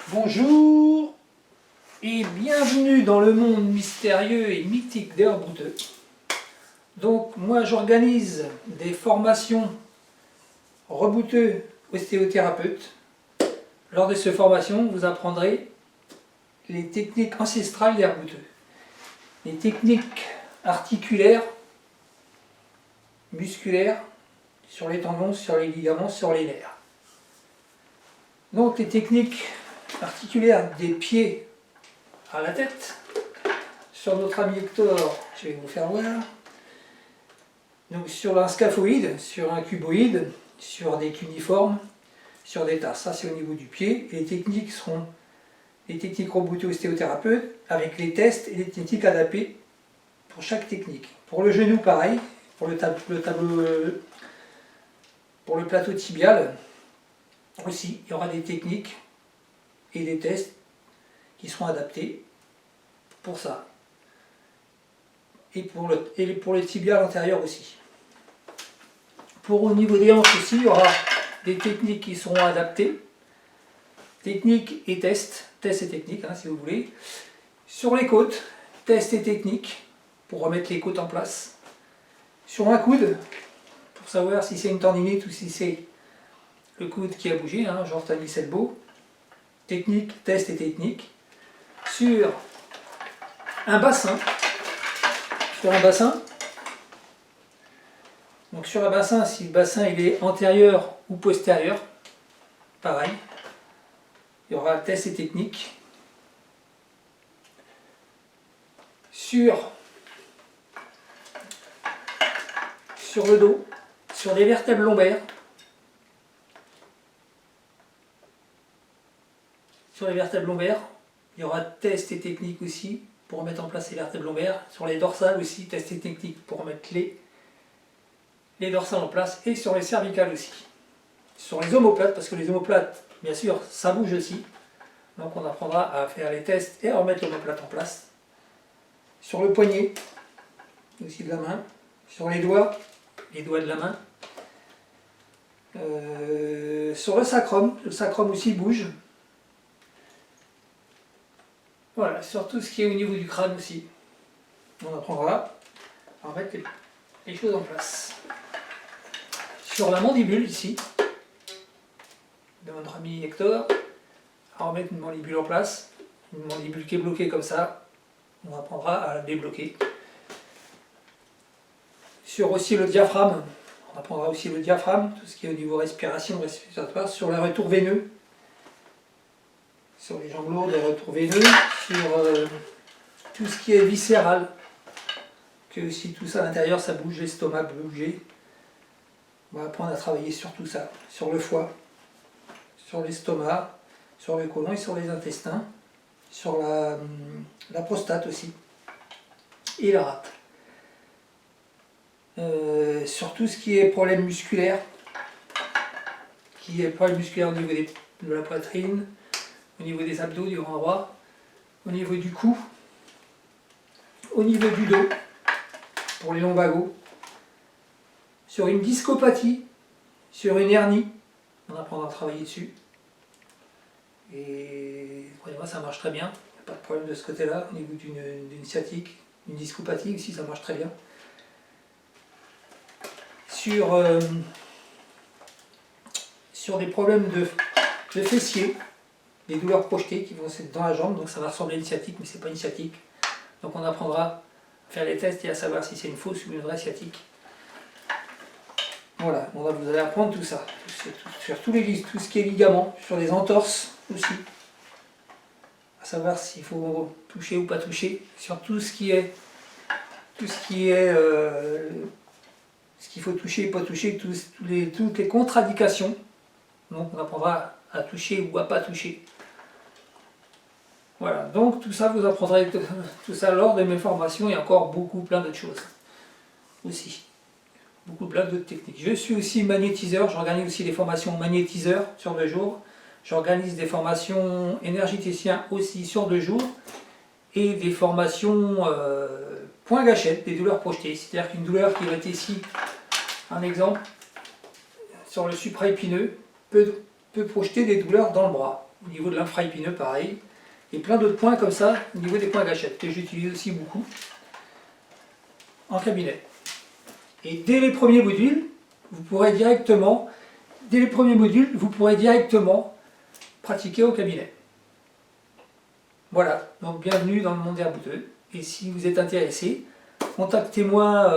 Bonjour et bienvenue dans le monde mystérieux et mythique des rebouteux. Donc moi j'organise des formations rebouteux ostéothérapeutes. Lors de ces formations, vous apprendrez les techniques ancestrales des rebouteux, les techniques articulaires, musculaires, sur les tendons, sur les ligaments, sur les nerfs. Donc les techniques articulaires des pieds à la tête. Sur notre ami Hector, je vais vous faire voir. Donc sur un scaphoïde, sur un cuboïde, sur des cuniformes, sur des tasses. Ça c'est au niveau du pied. Et les techniques seront les techniques rebouteux ostéothérapeutes avec les tests et les techniques adaptées pour chaque technique. Pour le genou pareil, pour le plateau tibial aussi, il y aura des techniques et des tests qui seront adaptés pour ça. Et pour les tibiales antérieurs aussi. Au niveau des hanches aussi, il y aura des techniques qui seront adaptées. Techniques et tests. Tests et techniques, si vous voulez. Sur les côtes, tests et techniques pour remettre les côtes en place. Sur un coude, pour savoir si c'est une tendinite ou si c'est le coude qui a bougé, genre Tanis Elbow. Technique, test et technique. Sur un bassin. Donc sur un bassin, si le bassin il est antérieur ou postérieur, pareil. Il y aura test et technique. Sur le dos, sur les vertèbres lombaires. Sur les vertèbres lombaires, il y aura test et technique aussi pour remettre en place les vertèbres lombaires. Sur les dorsales aussi, test et technique pour remettre les dorsales en place. Et sur les cervicales aussi. Sur les omoplates, parce que les omoplates, bien sûr, ça bouge aussi. Donc on apprendra à faire les tests et à remettre l'omoplate en place. Sur le poignet, aussi de la main. Sur les doigts de la main. Sur le sacrum aussi bouge. Voilà, sur tout ce qui est au niveau du crâne aussi. On apprendra à remettre les choses en place. Sur la mandibule ici, de notre ami Hector, à remettre une mandibule en place. Une mandibule qui est bloquée comme ça, on apprendra à la débloquer. Sur aussi le diaphragme, on apprendra aussi le diaphragme, tout ce qui est au niveau respiration, respiratoire. Sur le retour veineux, sur les jambes lourdes, les retours veineux, sur tout ce qui est viscéral, que aussi tout ça à l'intérieur, ça bouge, l'estomac bouger. On va apprendre à travailler sur tout ça, sur le foie, sur l'estomac, sur le côlon et sur les intestins, sur la prostate aussi, et la rate. Sur tout ce qui est problème musculaire, au niveau de la poitrine, au niveau des abdos, du grand droit, au niveau du cou, au niveau du dos, pour les lombagos, sur une discopathie, sur une hernie, on apprendra à travailler dessus. Et croyez-moi, ça marche très bien, il n'y a pas de problème de ce côté-là, au niveau d'une sciatique, une discopathie aussi, ça marche très bien. Sur des problèmes de fessiers, des douleurs projetées qui vont être dans la jambe, donc ça va ressembler à une sciatique, mais c'est pas une sciatique. Donc on apprendra à faire les tests et à savoir si c'est une fausse ou une vraie sciatique. Voilà, vous allez apprendre tout ça, sur tout ce qui est ligaments, sur les entorses aussi, à savoir s'il faut toucher ou pas toucher, sur tout ce qu'il faut toucher ou pas toucher, toutes les contre-indications. Donc on apprendra à toucher ou à pas toucher. Voilà, donc tout ça, vous apprendrez tout ça lors de mes formations et encore plein d'autres choses aussi. Plein d'autres techniques. Je suis aussi magnétiseur, j'organise aussi des formations magnétiseurs sur 2 jours. J'organise des formations énergéticiens aussi sur 2 jours. Et des formations point gâchette, des douleurs projetées. C'est-à-dire qu'une douleur qui va être ici, un exemple, sur le supraépineux, peut peut projeter des douleurs dans le bras. Au niveau de l'infraépineux, pareil. Et plein d'autres points comme ça, au niveau des points gâchettes, que j'utilise aussi beaucoup en cabinet. Et dès les premiers modules, vous pourrez directement pratiquer au cabinet. Voilà, donc bienvenue dans le monde des rebouteux. Et si vous êtes intéressé, contactez-moi,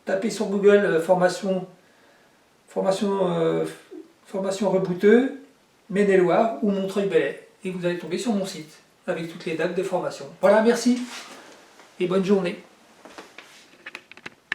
tapez sur Google formation rebouteux, Maine-et-Loire ou Montreuil-Bellay. Et vous allez tomber sur mon site avec toutes les dates de formation. Voilà, merci et bonne journée.